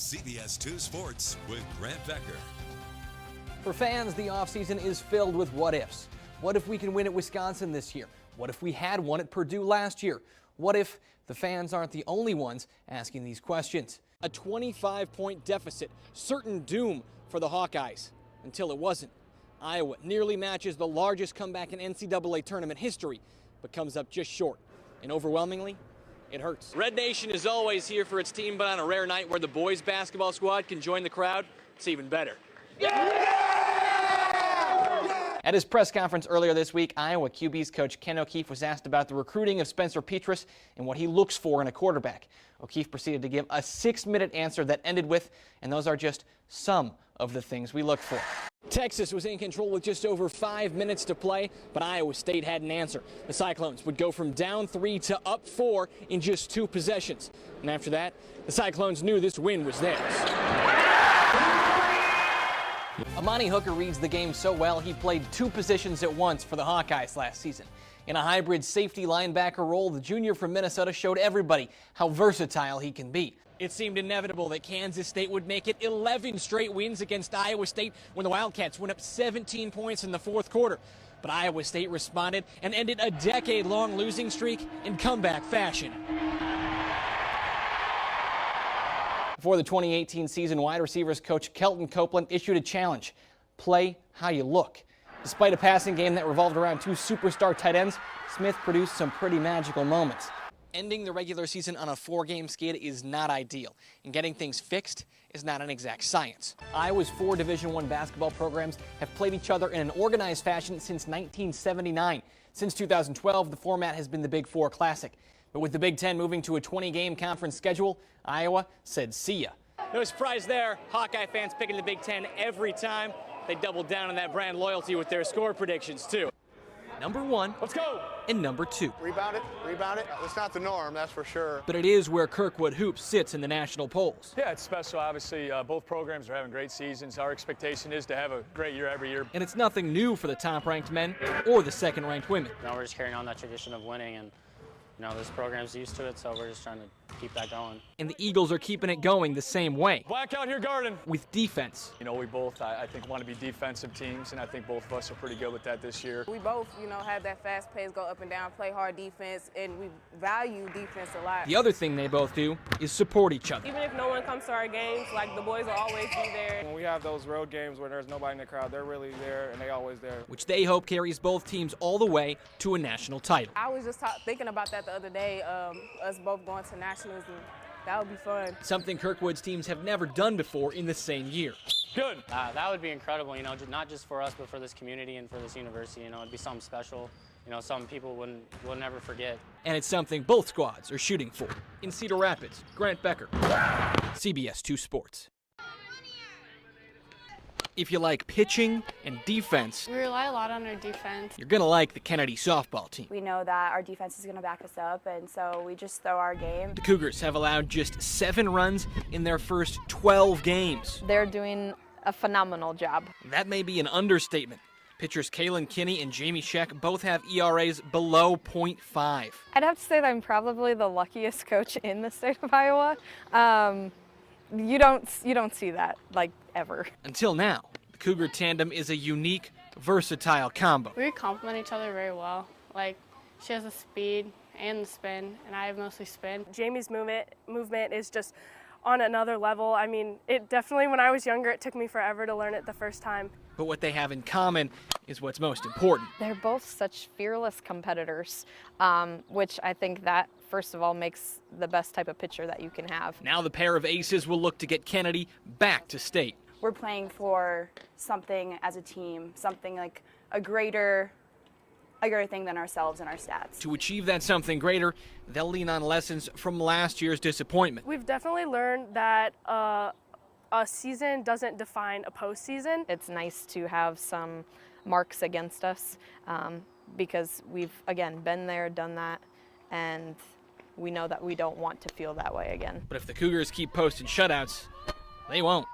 CBS 2 Sports with Grant Becker. For fans, the offseason is filled with what-ifs. What if we can win at Wisconsin this year? What if we had won at Purdue last year? What if the fans aren't the only ones asking these questions? A 25-point deficit, certain doom for the Hawkeyes, until it wasn't. Iowa nearly matches the largest comeback in NCAA tournament history, but comes up just short. And overwhelmingly, it hurts. Red Nation is always here for its team, but on a rare night where the boys basketball squad can join the crowd, it's even better. At his press conference earlier this week, Iowa QB's coach Ken O'Keefe was asked about the recruiting of Spencer Petras and what he looks for in a quarterback. O'Keefe proceeded to give a 6-minute answer that ended with, and those are just some of the things we look for. Texas was in control with just over 5 minutes to play, but Iowa State had an answer. The Cyclones would go from down 3 to up 4 in just 2 possessions. And after that, the Cyclones knew this win was theirs. Amani Hooker reads the game so well, he played 2 positions at once for the Hawkeyes last season. In a hybrid safety linebacker role, the junior from Minnesota showed everybody how versatile he can be. It seemed inevitable that Kansas State would make it 11 straight wins against Iowa State when the Wildcats went up 17 points in the 4th quarter. But Iowa State responded and ended a decade-long losing streak in comeback fashion. Before the 2018 season, wide receivers coach Kelton Copeland issued a challenge: play how you look. Despite a passing game that revolved around 2 superstar tight ends, Smith produced some pretty magical moments. Ending the regular season on a 4-game skid is not ideal, and getting things fixed is not an exact science. Iowa's 4 Division I basketball programs have played each other in an organized fashion since 1979. Since 2012, the format has been the Big Four Classic. But with the Big Ten moving to a 20-game conference schedule, Iowa said see ya. No surprise there. Hawkeye fans picking the Big Ten every time. They doubled down on that brand loyalty with their score predictions, too. Number 1. Let's go! And number 2. Rebound it. It's not the norm, that's for sure. But it is where Kirkwood Hoops sits in the national polls. Yeah, it's special. Obviously, both programs are having great seasons. Our expectation is to have a great year every year. And it's nothing new for the top-ranked men or the second-ranked women. We're just carrying on that tradition of winning, and this program's used to it, so we're just trying to keep that going. And the Eagles are keeping it going the same way. Blackout here, Garden. With defense. We both, I think, want to be defensive teams, and I think both of us are pretty good with that this year. We both, have that fast pace, go up and down, play hard defense, and we value defense a lot. The other thing they both do is support each other. Even if no one comes to our games, the boys will always be there. When we have those road games where there's nobody in the crowd, they're really there, and they always there. Which they hope carries both teams all the way to a national title. I was just thinking about that the other day, us both going to nationals, and that would be fun. Something Kirkwood's teams have never done before in the same year. Good. That would be incredible, not just for us, but for this community and for this university. It'd be something special, something people will never forget. And it's something both squads are shooting for. In Cedar Rapids, Grant Becker, CBS 2 Sports. If you like pitching and defense, we rely a lot on our defense. You're going to like the Kennedy softball team. We know that our defense is going to back us up, and so we just throw our game. The Cougars have allowed just 7 runs in their first 12 games. They're doing a phenomenal job. That may be an understatement. Pitchers Kaylin Kinney and Jamie Scheck both have ERAs below .5. I'd have to say that I'm probably the luckiest coach in the state of Iowa. You don't see that, ever. Until now, the Cougar tandem is a unique, versatile combo. We complement each other very well. She has the speed and the spin, and I have mostly spin. Jamie's movement is just on another level. It definitely, when I was younger, it took me forever to learn it the first time. But what they have in common is what's most important. They're both such fearless competitors, which I think that, first of all, makes the best type of pitcher that you can have. Now the pair of aces will look to get Kennedy back to state. We're playing for something as a team, something like a greater thing than ourselves and our stats. To achieve that something greater, they'll lean on lessons from last year's disappointment. We've definitely learned that a season doesn't define a postseason. It's nice to have some marks against us because we've, again, been there, done that, and we know that we don't want to feel that way again. But if the Cougars keep posting shutouts, they won't.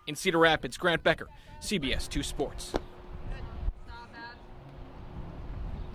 In Cedar Rapids, Grant Becker, CBS 2 Sports.